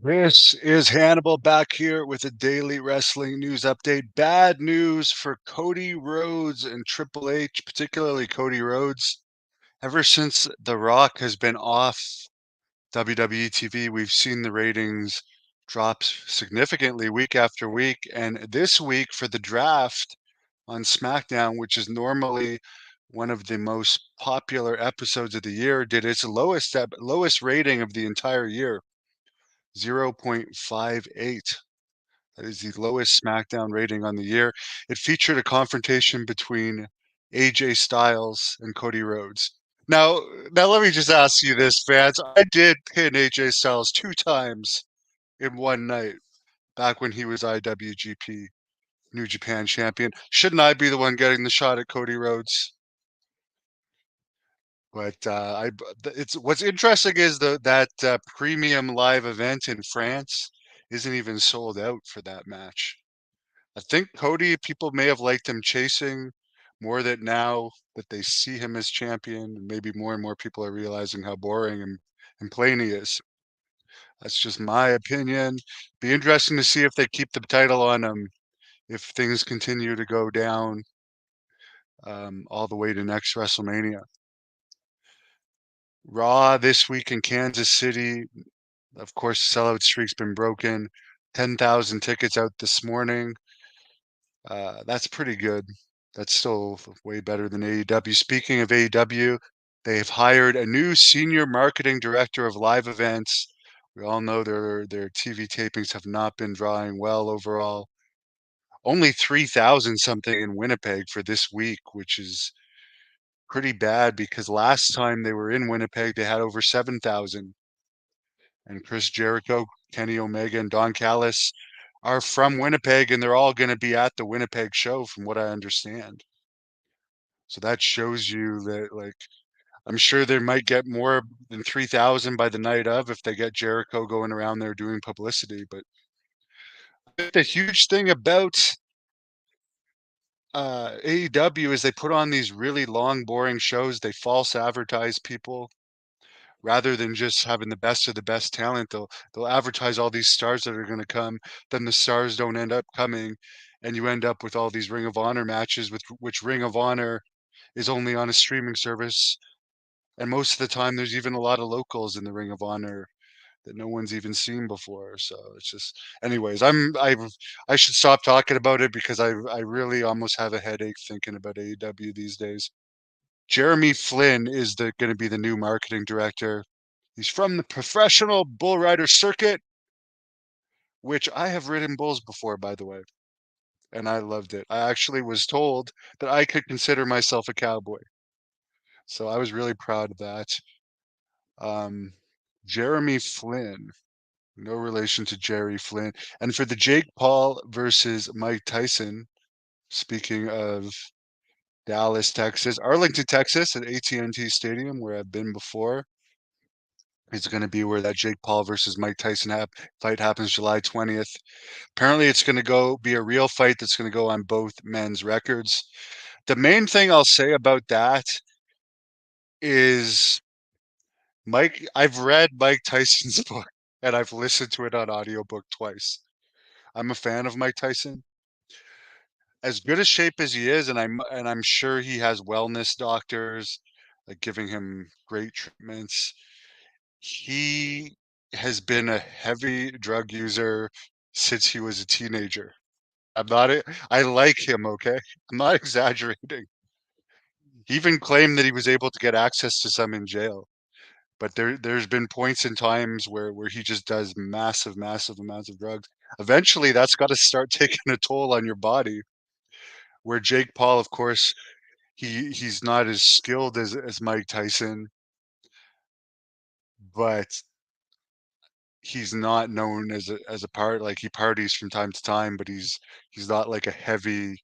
This is Hannibal back here with a daily wrestling news update. Bad news for Cody Rhodes and Triple H, particularly Cody Rhodes. Ever since The Rock has been off WWE TV, we've seen the ratings drop significantly week after week. And this week for the draft on Smackdown, which is normally one of the most popular episodes of the year, did its lowest rating of the entire year. 0.58. That is the lowest SmackDown rating on the year. It featured a confrontation between AJ Styles and Cody Rhodes. Now, now let me just ask you this, fans. I did pin AJ Styles 2 times in one night back when he was IWGP New Japan champion. Shouldn't I be the one getting the shot at Cody Rhodes? But it's what's interesting is that premium live event in France isn't even sold out for that match. I think Cody, people may have liked him chasing more that now that they see him as champion, and maybe more and more people are realizing how boring and plain he is. That's just my opinion. Be interesting to see if they keep the title on him if things continue to go down all the way to next WrestleMania. Raw this week in Kansas City. Of course, the sellout streak's been broken. 10,000 tickets out this morning. That's pretty good. That's still way better than AEW. Speaking of AEW, they've hired a new senior marketing director of live events. We all know their TV tapings have not been drawing well overall. Only 3,000 something in Winnipeg for this week, which is pretty bad because last time they were in Winnipeg, they had over 7,000. And Chris Jericho, Kenny Omega, and Don Callis are from Winnipeg, and they're all going to be at the Winnipeg show, from what I understand. So that shows you that, like, I'm sure they might get more than 3,000 by the night of if they get Jericho going around there doing publicity. But the huge thing about AEW is they put on these really long, boring shows. They false advertise people rather than just having the best of the best talent. They'll advertise all these stars that are going to come. Then the stars don't end up coming, and you end up with all these Ring of Honor matches, with which Ring of Honor is only on a streaming service. And most of the time, there's even a lot of locals in the Ring of Honor that no one's even seen before. So it's just, anyways, I should stop talking about it because I really almost have a headache thinking about AEW these days. Jeremy Flynn is going to be the new marketing director. He's from the professional bull rider circuit, which I have ridden bulls before, by the way, and I loved it. I actually was told that I could consider myself a cowboy, so I was really proud of that. Um, Jeremy Flynn, no relation to Jerry Flynn. And for the Jake Paul versus Mike Tyson, speaking of Dallas, Texas, Arlington, Texas, at AT&T Stadium, where I've been before. It's going to be where that Jake Paul versus Mike Tyson fight happens July 20th. Apparently, it's going to go be a real fight that's going to go on both men's records. The main thing I'll say about that is I've read Mike Tyson's book and I've listened to it on audiobook twice. I'm a fan of Mike Tyson. As good a shape as he is, and I'm sure he has wellness doctors like giving him great treatments. He has been a heavy drug user since he was a teenager. I like him, okay? I'm not exaggerating. He even claimed that he was able to get access to some in jail. But there's been points in times where he just does massive amounts of drugs. Eventually that's got to start taking a toll on your body. Where Jake Paul, of course, he's not as skilled as Mike Tyson, but he's not known as a like he parties from time to time, but he's not like a heavy,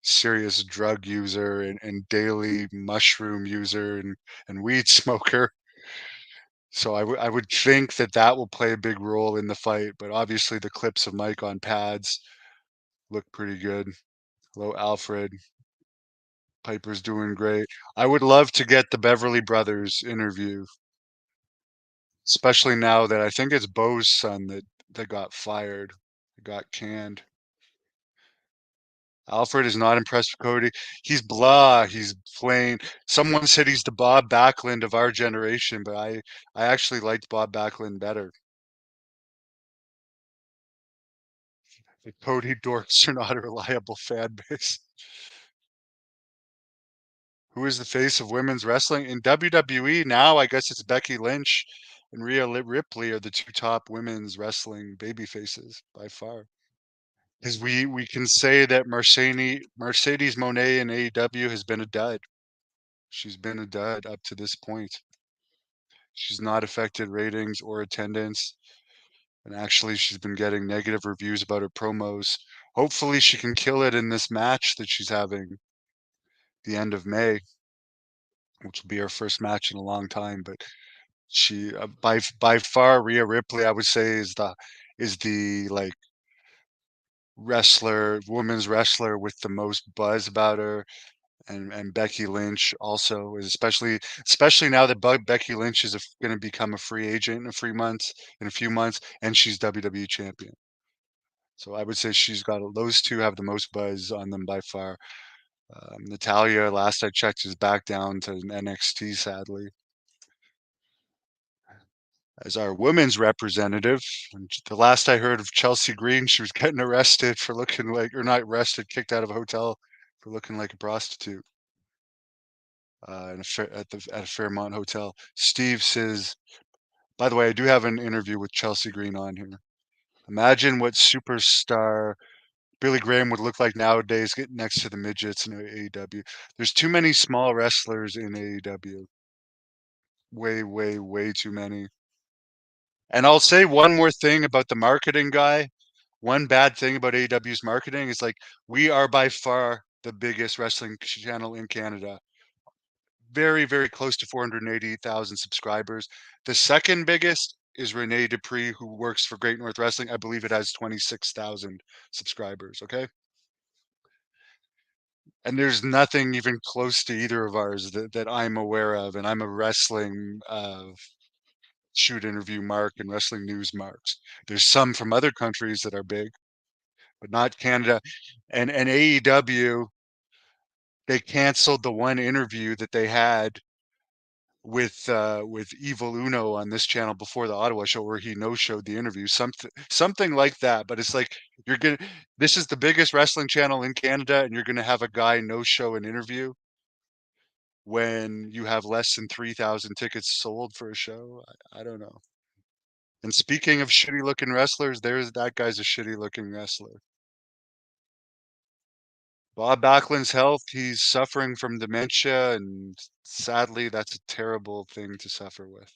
serious drug user and daily mushroom user and weed smoker. So I would think that that will play a big role in the fight, but obviously the clips of Mike on pads look pretty good. Hello, Alfred. Piper's doing great. I would love to get the Beverly Brothers interview, especially now that I think it's Bo's son that that got fired, got canned. Alfred is not impressed with Cody. He's blah. He's plain. Someone said he's the Bob Backlund of our generation, but I actually liked Bob Backlund better. The Cody dorks are not a reliable fan base. Who is the face of women's wrestling in WWE now? I guess it's Becky Lynch and Ripley are the two top women's wrestling baby faces by far. Because we can say that Mercedes Moné in AEW has been a dud. She's been a dud up to this point. She's not affected ratings or attendance, and actually she's been getting negative reviews about her promos. Hopefully she can kill it in this match that she's having the end of May, which will be her first match in a long time. But she by far Rhea Ripley, I would say, is the like women's wrestler with the most buzz about her. And Becky Lynch also is especially now that Becky Lynch is going to become a free agent in a few months, and she's WWE champion. So I would say she's got those two have the most buzz on them by far. Natalia, last I checked, is back down to NXT, sadly, as our women's representative. And the last I heard of Chelsea Green, she was getting arrested for looking like, or not arrested, kicked out of a hotel for looking like a prostitute. At a Fairmont hotel. Steve says, by the way, I do have an interview with Chelsea Green on here. Imagine what superstar Billy Graham would look like nowadays getting next to the midgets in AEW. There's too many small wrestlers in AEW. Way, way, way too many. And I'll say one more thing about the marketing guy. One bad thing about AEW's marketing is like we are by far the biggest wrestling channel in Canada. Very, very close to 480,000 subscribers. The second biggest is Renee Dupree, who works for Great North Wrestling. I believe it has 26,000 subscribers. Okay. And there's nothing even close to either of ours that I'm aware of. And I'm a wrestling shoot interview mark and wrestling news marks. There's some from other countries that are big, but not Canada. And AEW, they canceled the one interview that they had with Evil Uno on this channel before the Ottawa show where he no showed the interview, something like that. But it's like you're gonna this is the biggest wrestling channel in Canada, and you're gonna have a guy no show an interview when you have less than 3,000 tickets sold for a show. I don't know. And speaking of shitty looking wrestlers, there's that guy's a shitty looking wrestler. Bob Backlund's health, he's suffering from dementia, and sadly, that's a terrible thing to suffer with.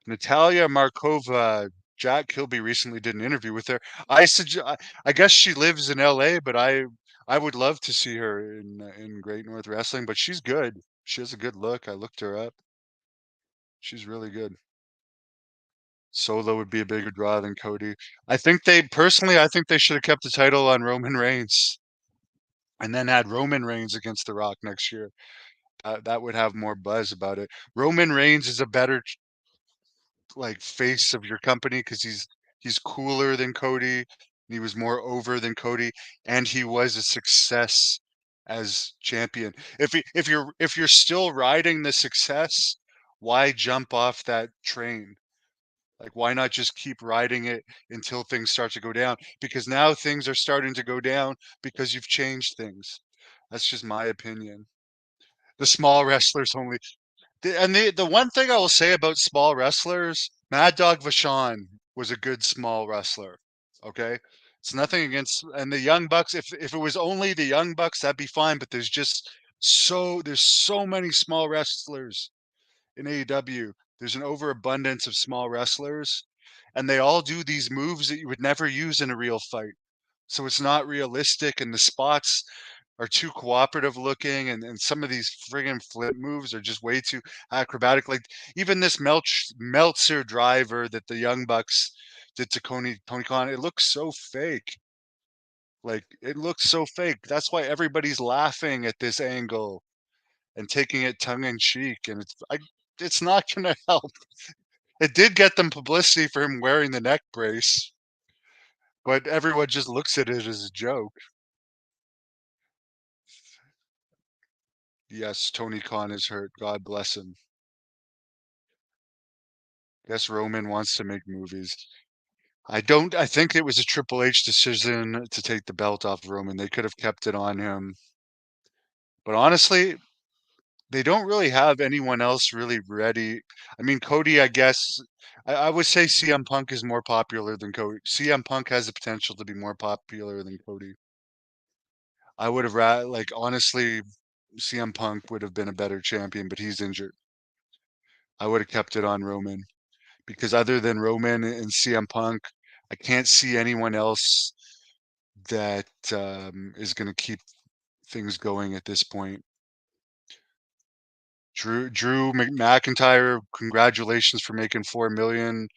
Natalia Markova, Jack Kilby recently did an interview with her. I guess she lives in LA, but I would love to see her in Great North Wrestling, but she's good. She has a good look. I looked her up. She's really good. Solo would be a bigger draw than Cody. I think they should have kept the title on Roman Reigns and then had Roman Reigns against The Rock next year. That would have more buzz about it. Roman Reigns is a better like face of your company because he's cooler than Cody. He was more over than Cody, and he was a success as champion. If you're still riding the success, why jump off that train? Like, why not just keep riding it until things start to go down? Because now things are starting to go down because you've changed things. That's just my opinion. The small wrestlers only the one thing I will say about small wrestlers, Mad Dog Vachon was a good small wrestler. Okay, it's nothing against and the Young Bucks. If it was only the Young Bucks, that'd be fine. But there's so many small wrestlers in AEW. There's an overabundance of small wrestlers, and they all do these moves that you would never use in a real fight. So it's not realistic, and the spots are too cooperative looking, and some of these friggin' flip moves are just way too acrobatic. Like even this Meltzer driver that the Young Bucks did to Tony Khan, it looks so fake. Like it looks so fake. That's why everybody's laughing at this angle and taking it tongue in cheek, and it's not gonna help. It did get them publicity for him wearing the neck brace, but everyone just looks at it as a joke. Yes, Tony Khan is hurt, God bless him. Guess Roman wants to make movies. I think it was a Triple H decision to take the belt off Roman. They could have kept it on him. But honestly, they don't really have anyone else really ready. I mean, Cody, I guess I would say CM Punk is more popular than Cody. CM Punk has the potential to be more popular than Cody. I would have like honestly, CM Punk would have been a better champion, but he's injured. I would have kept it on Roman because other than Roman and CM Punk, I can't see anyone else that is going to keep things going at this point. Drew McIntyre, congratulations for making 4 million.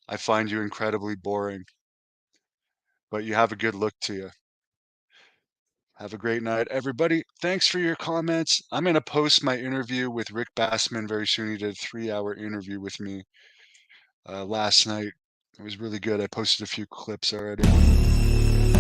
I find you incredibly boring, but you have a good look to you. Have a great night, everybody. Thanks for your comments. I'm going to post my interview with Rick Bassman very soon. He did a 3-hour interview with me last night. It was really good. I posted a few clips already.